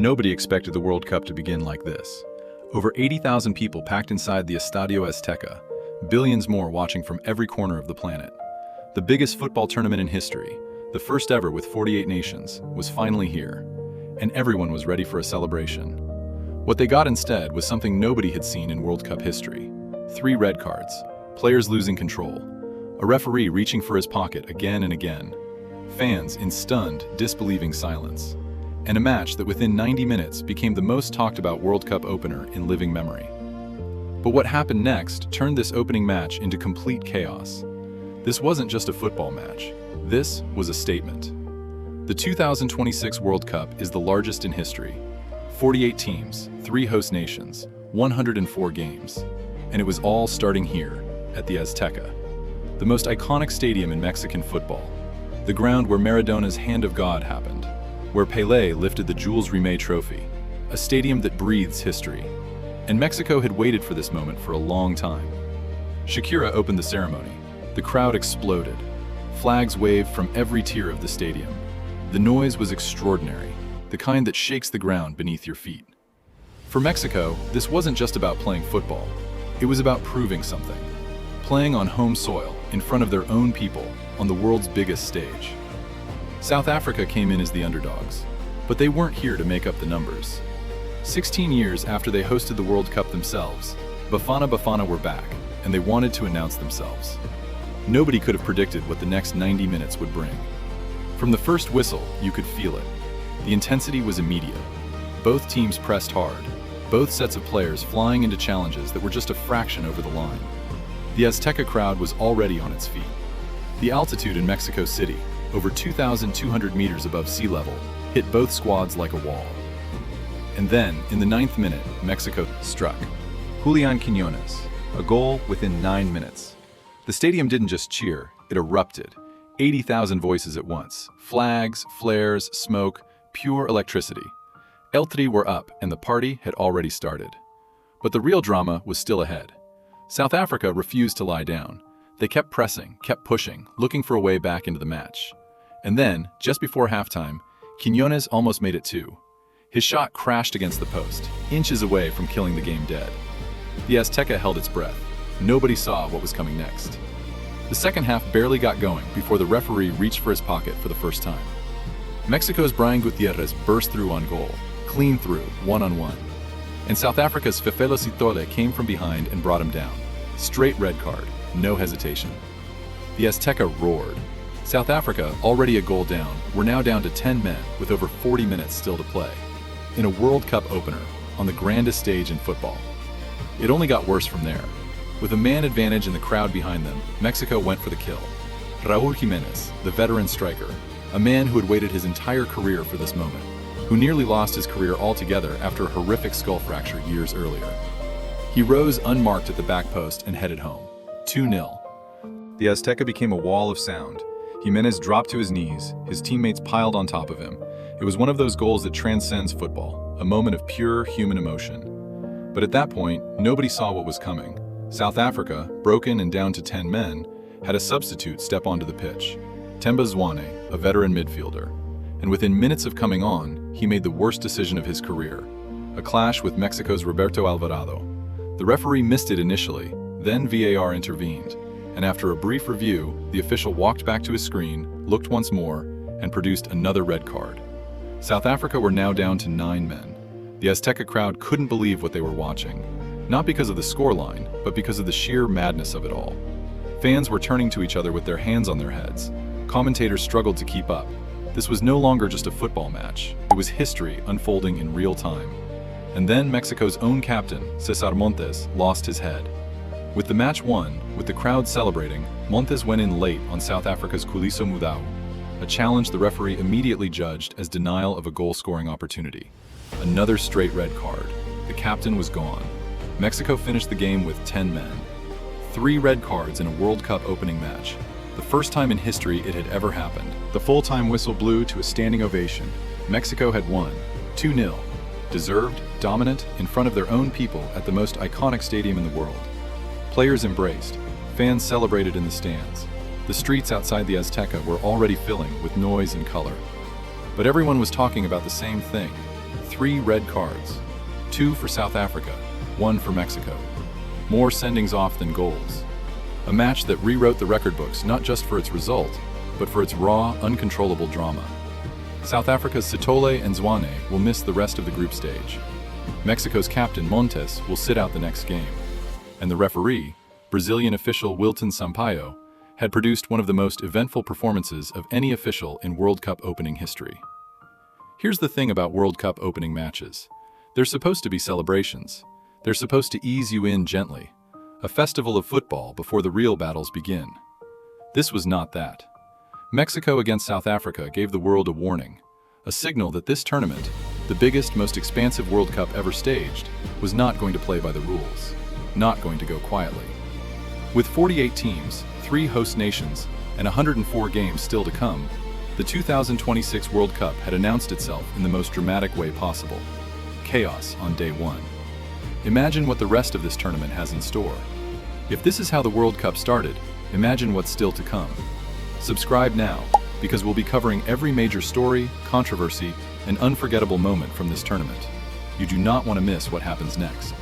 Nobody expected the World Cup to begin like this. Over 80,000 people packed inside the Estadio Azteca, billions more watching from every corner of the planet. The biggest football tournament in history, the first ever with 48 nations, was finally here, and everyone was ready for a celebration. What they got instead was something nobody had seen in World Cup history. 3 red cards, players losing control, a referee reaching for his pocket again and again, fans in stunned, disbelieving silence, and a match that within 90 minutes became the most talked about World Cup opener in living memory. But what happened next turned this opening match into complete chaos. This wasn't just a football match. This was a statement. The 2026 World Cup is the largest in history. 48 teams, 3 host nations, 104 games. And it was all starting here, at the Azteca, the most iconic stadium in Mexican football, the ground where Maradona's Hand of God happened, where Pelé lifted the Jules Rimet trophy, a stadium that breathes history. And Mexico had waited for this moment for a long time. Shakira opened the ceremony. The crowd exploded. Flags waved from every tier of the stadium. The noise was extraordinary, the kind that shakes the ground beneath your feet. For Mexico, this wasn't just about playing football. It was about proving something. Playing on home soil, in front of their own people, on the world's biggest stage. South Africa came in as the underdogs, but they weren't here to make up the numbers. 16 years after they hosted the World Cup themselves, Bafana Bafana were back, and they wanted to announce themselves. Nobody could have predicted what the next 90 minutes would bring. From the first whistle, you could feel it. The intensity was immediate. Both teams pressed hard, both sets of players flying into challenges that were just a fraction over the line. The Azteca crowd was already on its feet. The altitude in Mexico City, over 2,200 meters above sea level, hit both squads like a wall. And then, in the 9th minute, Mexico struck. Julian Quiñones, a goal within 9 minutes. The stadium didn't just cheer, it erupted. 80,000 voices at once. Flags, flares, smoke, pure electricity. El Tri were up, and the party had already started. But the real drama was still ahead. South Africa refused to lie down. They kept pressing, kept pushing, looking for a way back into the match. And then, just before halftime, Quiñones almost made it 2. His shot crashed against the post, inches away from killing the game dead. The Azteca held its breath. Nobody saw what was coming next. The second half barely got going before the referee reached for his pocket for the first time. Mexico's Brian Gutierrez burst through on goal, clean through, 1-on-1. And South Africa's Fefelo Sithole came from behind and brought him down. Straight red card, no hesitation. The Azteca roared. South Africa, already a goal down, were now down to 10 men with over 40 minutes still to play. In a World Cup opener, on the grandest stage in football. It only got worse from there. With a man advantage and the crowd behind them, Mexico went for the kill. Raúl Jiménez, the veteran striker, a man who had waited his entire career for this moment, who nearly lost his career altogether after a horrific skull fracture years earlier. He rose unmarked at the back post and headed home. 2-0. The Azteca became a wall of sound. Jiménez dropped to his knees, his teammates piled on top of him. It was one of those goals that transcends football, a moment of pure human emotion. But at that point, nobody saw what was coming. South Africa, broken and down to 10 men, had a substitute step onto the pitch. Themba Zwane, a veteran midfielder. And within minutes of coming on, he made the worst decision of his career. A clash with Mexico's Roberto Alvarado. The referee missed it initially, then VAR intervened. And after a brief review, the official walked back to his screen, looked once more, and produced another red card. South Africa were now down to 9 men. The Azteca crowd couldn't believe what they were watching. Not because of the scoreline, but because of the sheer madness of it all. Fans were turning to each other with their hands on their heads. Commentators struggled to keep up. This was no longer just a football match. It was history unfolding in real time. And then Mexico's own captain, Cesar Montes, lost his head. With the match won, with the crowd celebrating, Montes went in late on South Africa's Kuliso Mudau, a challenge the referee immediately judged as denial of a goal-scoring opportunity. Another straight red card. The captain was gone. Mexico finished the game with 10 men. 3 red cards in a World Cup opening match. The first time in history it had ever happened. The full-time whistle blew to a standing ovation. Mexico had won, 2-0. Deserved, dominant, in front of their own people at the most iconic stadium in the world. Players embraced. Fans celebrated in the stands. The streets outside the Azteca were already filling with noise and color. But everyone was talking about the same thing, 3 red cards, 2 for South Africa, 1 for Mexico. More sendings off than goals. A match that rewrote the record books not just for its result, but for its raw, uncontrollable drama. South Africa's Sithole and Zwane will miss the rest of the group stage. Mexico's captain Montes will sit out the next game. And the referee, Brazilian official Wilton Sampaio, had produced one of the most eventful performances of any official in World Cup opening history. Here's the thing about World Cup opening matches. They're supposed to be celebrations. They're supposed to ease you in gently. A festival of football before the real battles begin. This was not that. Mexico against South Africa gave the world a warning, a signal that this tournament, the biggest, most expansive World Cup ever staged, was not going to play by the rules, not going to go quietly. With 48 teams, 3 host nations, and 104 games still to come, the 2026 World Cup had announced itself in the most dramatic way possible. Chaos on day 1. Imagine what the rest of this tournament has in store. If this is how the World Cup started, imagine what's still to come. Subscribe now, because we'll be covering every major story, controversy, and unforgettable moment from this tournament. You do not want to miss what happens next.